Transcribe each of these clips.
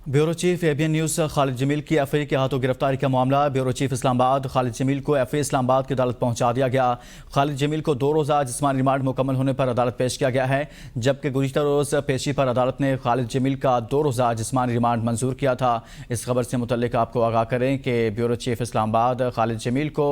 Bureau chief ABN news Khalid Jamil की FIA के हाथों गिरफ्तारी का मामला। ब्यूरो चीफ इस्लामाबाद खालिद जमील को एफआई इस्लामाबाद की अदालत पहुंचा दिया गया। खालिद जमील को 2 रोज़ा जिस्मानी रिमांड मुकम्मल होने पर अदालत पेश किया गया है, जबकि गुज़िश्ता रोज़ पेशी पर अदालत ने खालिद जमील का 2 रोज़ा जिस्मानी रिमांड मंजूर किया था। इस खबर से मुतल्लिक आपको आगाह करें कि ब्यूरो चीफ इस्लामाबाद खालिद जमील को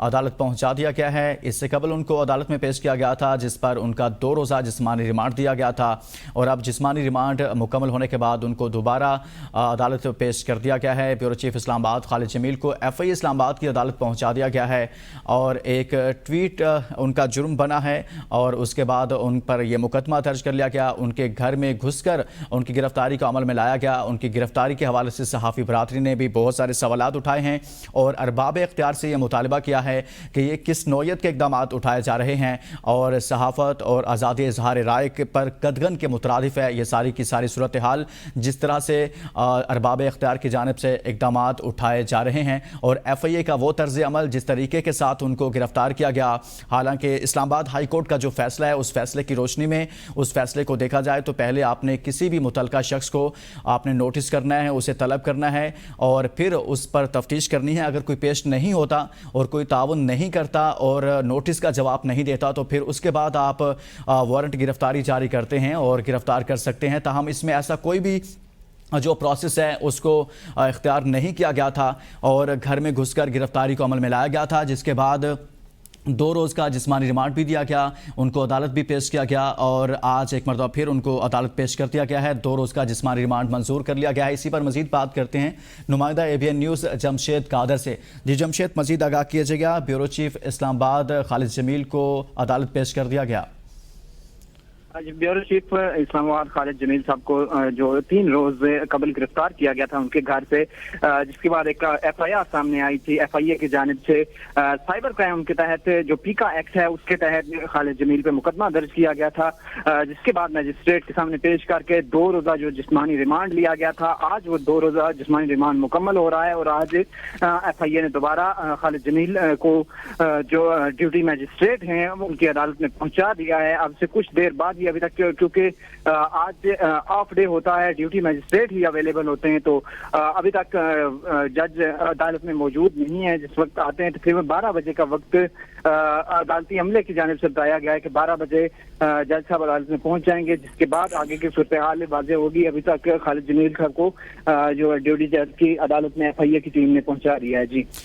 अदालत पहुँचा दिया गया है। इससे कबल उनको अदालत में पेश किया गया था, जिस पर उनका 2 रोज़ा जिस्मानी रिमांड दिया गया था और अब जिस्मानी रिमांड मुकम्मल होने के बाद उनको दोबारा अदालत पेश कर दिया गया है। ब्यूरो चीफ इस्लामाबाद खालिद जमील को एफआई इस्लामाबाद की अदालत पहुंचा दिया गया है और एक ट्वीट उनका जुर्म बना है और उसके बाद उन पर यह मुकदमा दर्ज कर लिया गया। उनके घर में घुसकर उनकी गिरफ्तारी को अमल में लाया गया। उनकी गिरफ्तारी के हवाले से सहाफ़ी बरादरी ने भी बहुत सारे सवालात उठाए हैं और अरबाब इख्तियार से यह मुतालबा किया है कि ये किस नौयत के इक़दाम उठाए जा रहे हैं और सहाफ़त और आज़ादी इज़हार राय पर कदगन के मुतरादिफ है ये सारी की सारी सूरत हाल, जिस तरह से अरबाब इख्तियार की जानिब से इक़दाम उठाए जा रहे हैं और एफआईए का वो तर्ज अमल जिस तरीके के साथ उनको गिरफ्तार किया गया। हालांकि इस्लामाबाद हाई कोर्ट का जो फैसला है उस फैसले की रोशनी में उस फैसले को देखा जाए तो पहले आपने किसी भी मुतलका शख्स को आपने नोटिस करना है, उसे तलब करना है और फिर उस पर तफ्तीश करनी है। अगर कोई पेश नहीं होता और कोई ताउन नहीं करता और नोटिस का जवाब नहीं देता तो फिर उसके बाद आप वारंट गिरफ्तारी जारी करते हैं और गिरफ्तार कर सकते हैं। ताहम इसमें ऐसा कोई भी जो प्रोसेस है उसको इख्तियार नहीं किया गया था और घर में घुसकर गिरफ्तारी को अमल में लाया गया था, जिसके बाद 2 रोज़ का जिस्मानी रिमांड भी दिया गया, उनको अदालत भी पेश किया गया और आज एक मरतबा फिर उनको अदालत पेश कर दिया गया है। 2 रोज़ का जिस्मानी रिमांड मंजूर कर लिया गया है। इसी पर मजीद बात करते हैं नुमाइंदा एबीएन न्यूज़ जमशेद कादर से। जी जमशेद, मजीद आगाह कीजिएगा। ब्यूरो चीफ इस्लामाबाद खालिद जमील को अदालत पेश कर दिया गया। ब्यूरो चीफ इस्लामाबाद खालिद जमील साहब को जो 3 रोज कबल गिरफ्तार किया गया था उनके घर से, जिसके बाद एक एफआईआर सामने आई थी एफआईए की जानिब से। साइबर क्राइम के तहत जो पीका एक्ट है उसके तहत खालिद जमील पे मुकदमा दर्ज किया गया था, जिसके बाद मजिस्ट्रेट के सामने पेश करके 2 रोजा जो जिस्मानी रिमांड लिया गया था। आज वो 2 रोजा जिस्मानी रिमांड मुकम्मल हो रहा है और आज एफआईए ने दोबारा खालिद जमील को जो ड्यूटी मजिस्ट्रेट हैं उनकी अदालत में पहुंचा दिया है। अब से कुछ देर बाद अभी तक, क्योंकि आज ऑफ डे होता है, ड्यूटी मजिस्ट्रेट ही अवेलेबल होते हैं, तो अभी तक जज अदालत में मौजूद नहीं है। जिस वक्त आते हैं तकरीबन 12 बजे का वक्त अदालती अमले की जानिब से बताया गया है कि 12 बजे जज साहब अदालत में पहुंच जाएंगे, जिसके बाद आगे की सूरत हाल वाज़ेह होगी। अभी तक खालिद जमील साहब को जो ड्यूटी जज की अदालत में एफआईए की टीम ने पहुंचा दिया है। जी।